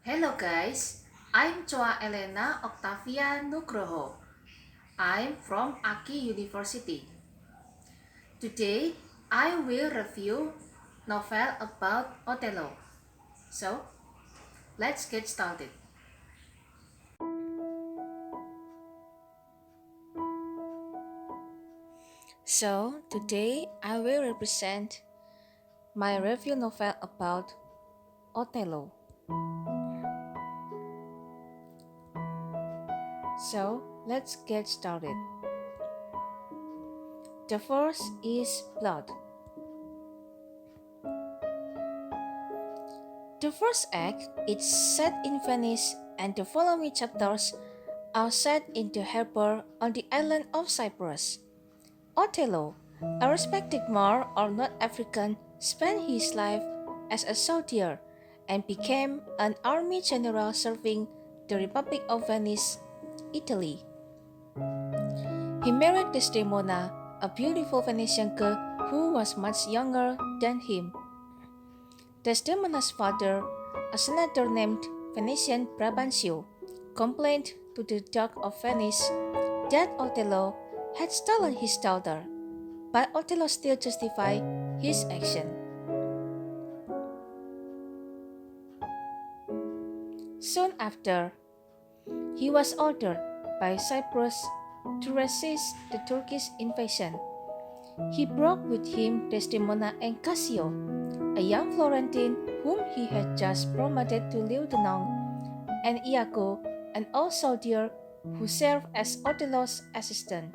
Hello guys, I'm Chua Elena Octavia Nugroho. I'm from Aki University. Today, I will review novel about Othello. So, let's get started. Today I will represent my review novel about Othello. Let's get started. The first is plot. The first act is set in Venice, and the following chapters are set in the harbor on the island of Cyprus. Othello, a respected Moor or North African, spent his life as a soldier and became an army general serving the Republic of Venice, Italy. He married Desdemona, a beautiful Venetian girl who was much younger than him. Desdemona's father, a senator named Venetian Brabantio, complained to the Duke of Venice that Othello had stolen his daughter, but Othello still justified his action. Soon after, he was ordered by Cyprus to resist the Turkish invasion. He brought with him Desdemona and Cassio, a young Florentine whom he had just promoted to lieutenant, and Iago, an old soldier who served as Othello's assistant.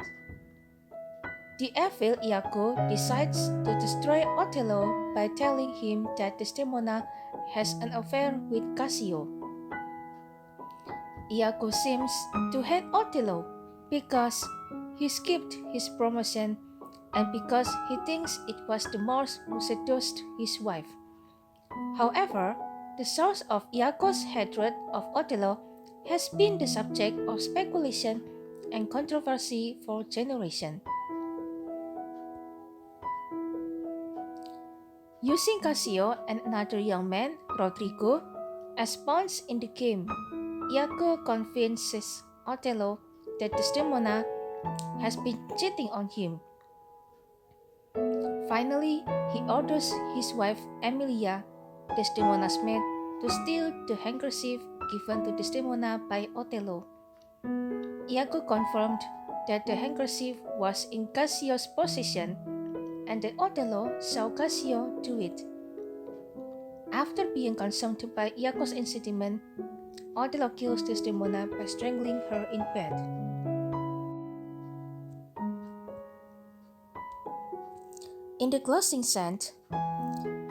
The evil Iago decides to destroy Othello by telling him that Desdemona has an affair with Cassio. Iago seems to hate Othello because he skipped his promotion and because he thinks it was the Moors who seduced his wife. However, the source of Iago's hatred of Othello has been the subject of speculation and controversy for generations. Using Cassio and another young man, Rodrigo, as pawns in the game, Iago convinces Othello that Desdemona has been cheating on him. Finally, he orders his wife Emilia, Desdemona's maid, to steal the handkerchief given to Desdemona by Othello. Iago confirmed that the handkerchief was in Cassio's possession and that Othello saw Cassio do it. After being consumed by Iago's incitement, Othello kills Desdemona by strangling her in bed. In the closing scene,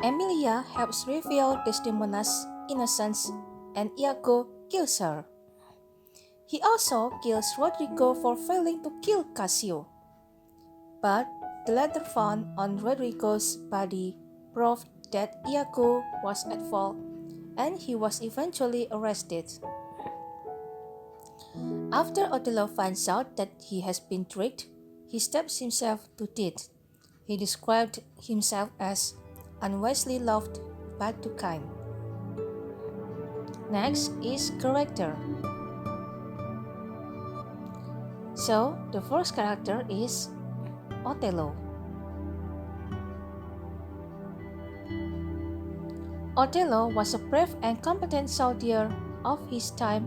Emilia helps reveal Desdemona's innocence and Iago kills her. He also kills Rodrigo for failing to kill Cassio. But the letter found on Rodrigo's body proved that Iago was at fault and he was eventually arrested. After Othello finds out that he has been tricked, he stabs himself to death. He described himself as unwisely loved but too kind. Next is character. So, the first character is Othello. Othello was a brave and competent soldier of his time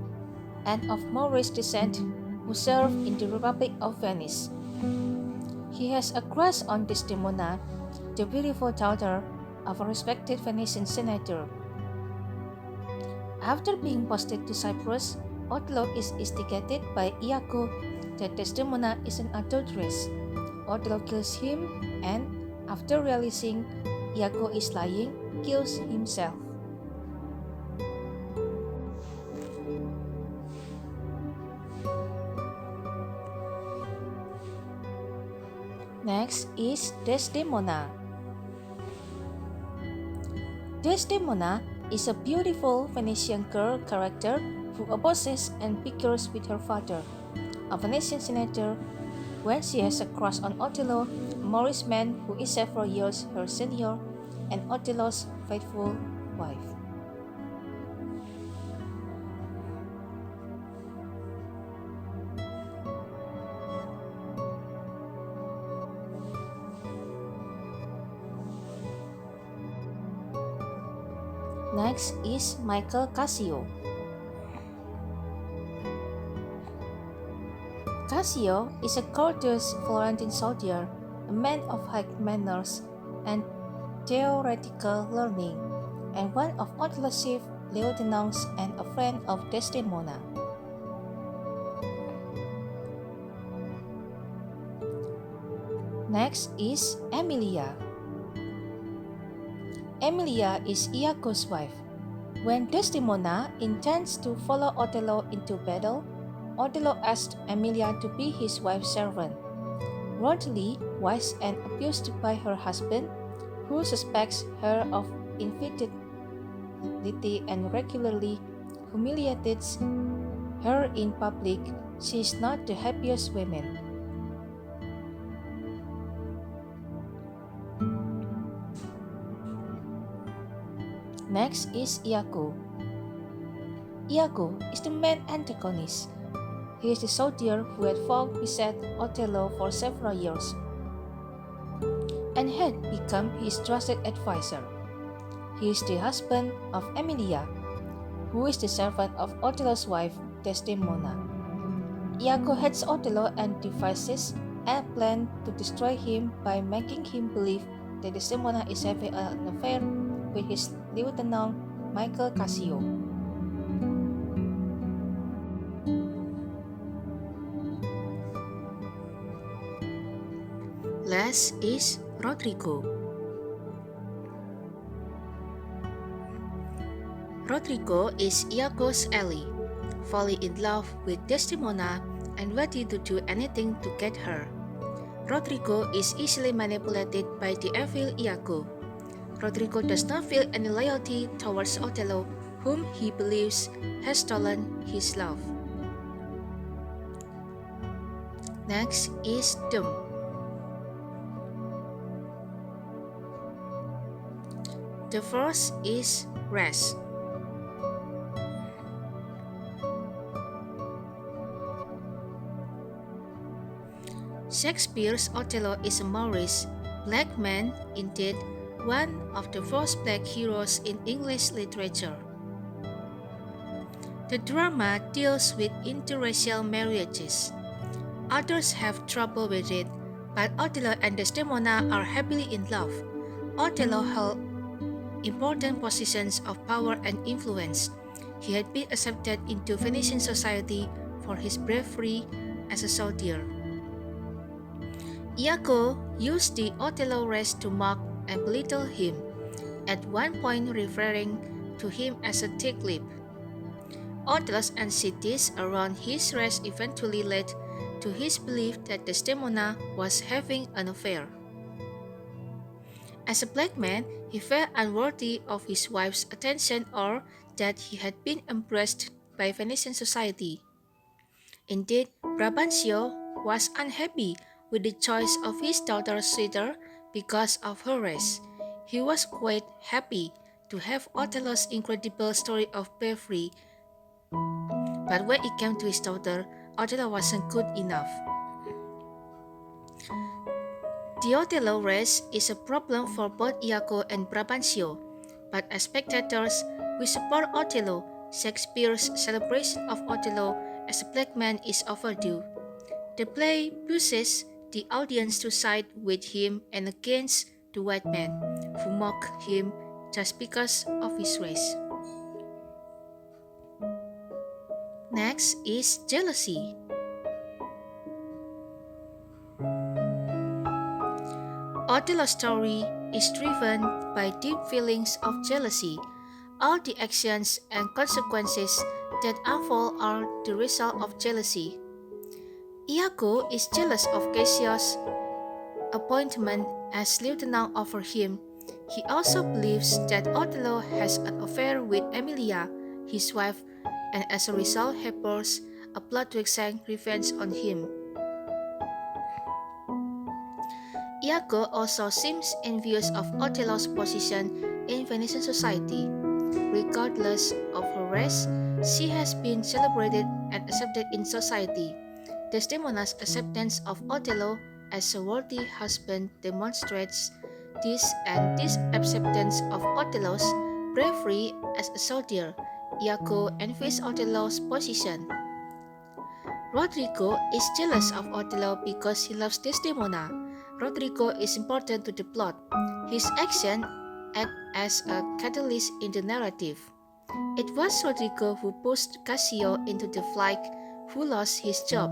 and of Moorish descent who served in the Republic of Venice. He has a crush on Desdemona, the beautiful daughter of a respected Venetian senator. After being posted to Cyprus, Othello is instigated by Iago that Desdemona is an adulteress. Othello kills him and, after realizing Iago is lying, kills himself. Next is Desdemona. Desdemona is a beautiful Venetian girl character who opposes and bickers with her father, a Venetian senator, when she has a crush on Othello, a Moorish man who is several years her senior, and Othello's faithful wife. Next is Michael Cassio. Cassio is a courteous Florentine soldier, a man of high manners and theoretical learning, and one of Othello's chief lieutenants and a friend of Desdemona. Next is Emilia. Emilia is Iago's wife. When Desdemona intends to follow Othello into battle, Othello asks Emilia to be his wife's servant. Worldly, wise, and abused by her husband, who suspects her of infidelity and regularly humiliates her in public, she is not the happiest woman. Next is Iago. Iago is the main antagonist. He is the soldier who had fought beside Othello for several years and had become his trusted advisor. He is the husband of Emilia, who is the servant of Othello's wife, Desdemona. Iago hates Othello and devises a plan to destroy him by making him believe that Desdemona is having an affair with his lieutenant Michael Cassio. Last is Rodrigo. Rodrigo is Iago's ally, falling in love with Desdemona and ready to do anything to get her. Rodrigo is easily manipulated by the evil Iago. Rodrigo does not feel any loyalty towards Othello, whom he believes has stolen his love. Next is Doom. The first is Rest. Shakespeare's Othello is a Moorish, black man, indeed, one of the first black heroes in English literature. The drama deals with interracial marriages. Others have trouble with it, but Othello and Desdemona are happily in love. Othello held important positions of power and influence. He had been accepted into Venetian society for his bravery as a soldier. Iago used the Othello race to mock and belittle him, at one point referring to him as a thick-lipped. Othello's anxieties around his race eventually led to his belief that Desdemona was having an affair. As a black man, he felt unworthy of his wife's attention or that he had been embraced by Venetian society. Indeed, Brabantio was unhappy with the choice of his daughter suitor because of her race. He was quite happy to have Othello's incredible story of bravery, but when it came to his daughter, Othello wasn't good enough. The Othello race is a problem for both Iago and Brabantio, but as spectators, we support Othello. Shakespeare's celebration of Othello as a black man is overdue. The play pushes the audience to side with him and against the white man, who mock him just because of his race. Next is jealousy. Othello's story is driven by deep feelings of jealousy. All the actions and consequences that unfold are the result of jealousy. Iago is jealous of Cassio's appointment as lieutenant over him. He also believes that Othello has an affair with Emilia, his wife, and as a result harbors a plot to exact revenge on him. Iago also seems envious of Othello's position in Venetian society. Regardless of her race, she has been celebrated and accepted in society. Desdemona's acceptance of Othello as a worthy husband demonstrates this, and this acceptance of Othello's bravery as a soldier, Iago envies Othello's position. Rodrigo is jealous of Othello because he loves Desdemona. Rodrigo is important to the plot. His action acts as a catalyst in the narrative. It was Rodrigo who pushed Cassio into the flight, who lost his job.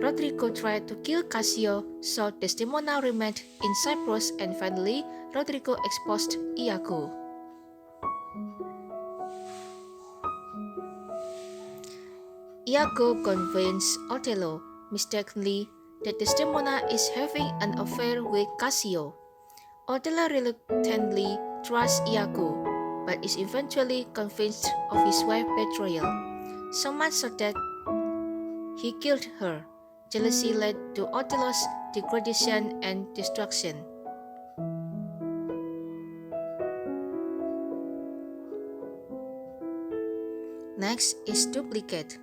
Rodrigo tried to kill Cassio, so Desdemona remained in Cyprus, and finally, Rodrigo exposed Iago. Iago convinced Othello, mistakenly, that Desdemona is having an affair with Cassio. Othello reluctantly trusts Iago, but is eventually convinced of his wife's betrayal, so much so that he killed her. Jealousy led to Othello's degradation and destruction. Next is duplicate.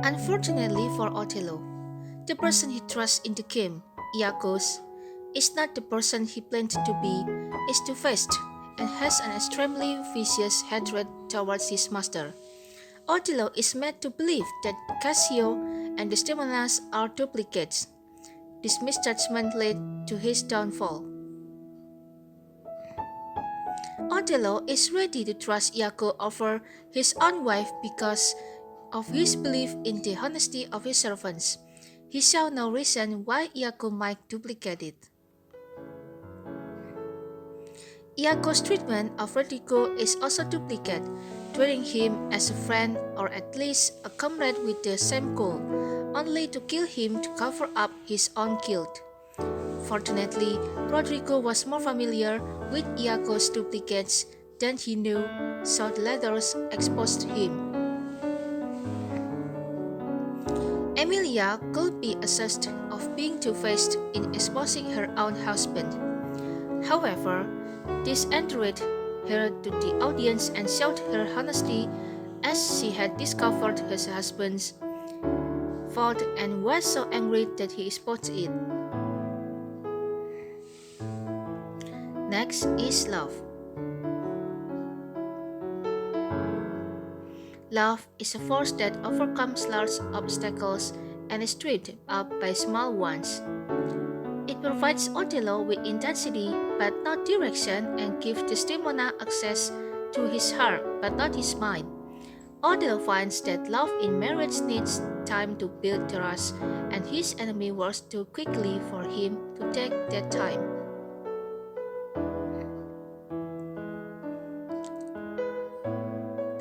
Unfortunately for Othello, the person he trusts in the game, Iago, is not the person he planned to be, is two-faced, and has an extremely vicious hatred towards his master. Othello is made to believe that Cassio and Desdemona are duplicates. This misjudgment led to his downfall. Othello is ready to trust Iago over his own wife because of his belief in the honesty of his servants. He saw no reason why Iago might duplicate it. Iago's treatment of Rodrigo is also duplicate, treating him as a friend or at least a comrade with the same goal, only to kill him to cover up his own guilt. Fortunately, Rodrigo was more familiar with Iago's duplicates than he knew, so the latter exposed him. Emilia could be accused of being two-faced in exposing her own husband. However, this endeared her to the audience and showed her honesty as she had discovered her husband's fault and was so angry that he exposed it. Next is love. Love is a force that overcomes large obstacles and is tripped up by small ones. It provides Othello with intensity but not direction and gives Desdemona access to his heart but not his mind. Othello finds that love in marriage needs time to build trust, and his enemy works too quickly for him to take that time.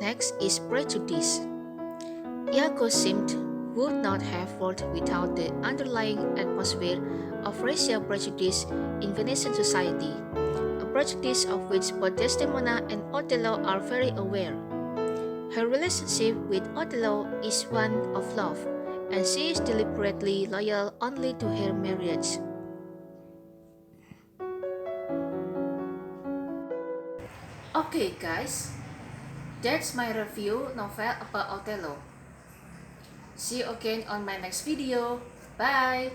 Next is prejudice. Iago seemed would not have worked without the underlying atmosphere of racial prejudice in Venetian society, a prejudice of which both Desdemona and Othello are very aware. Her relationship with Othello is one of love, and she is deliberately loyal only to her marriage. Okay guys, that's my review novel about Othello. See you again on my next video. Bye!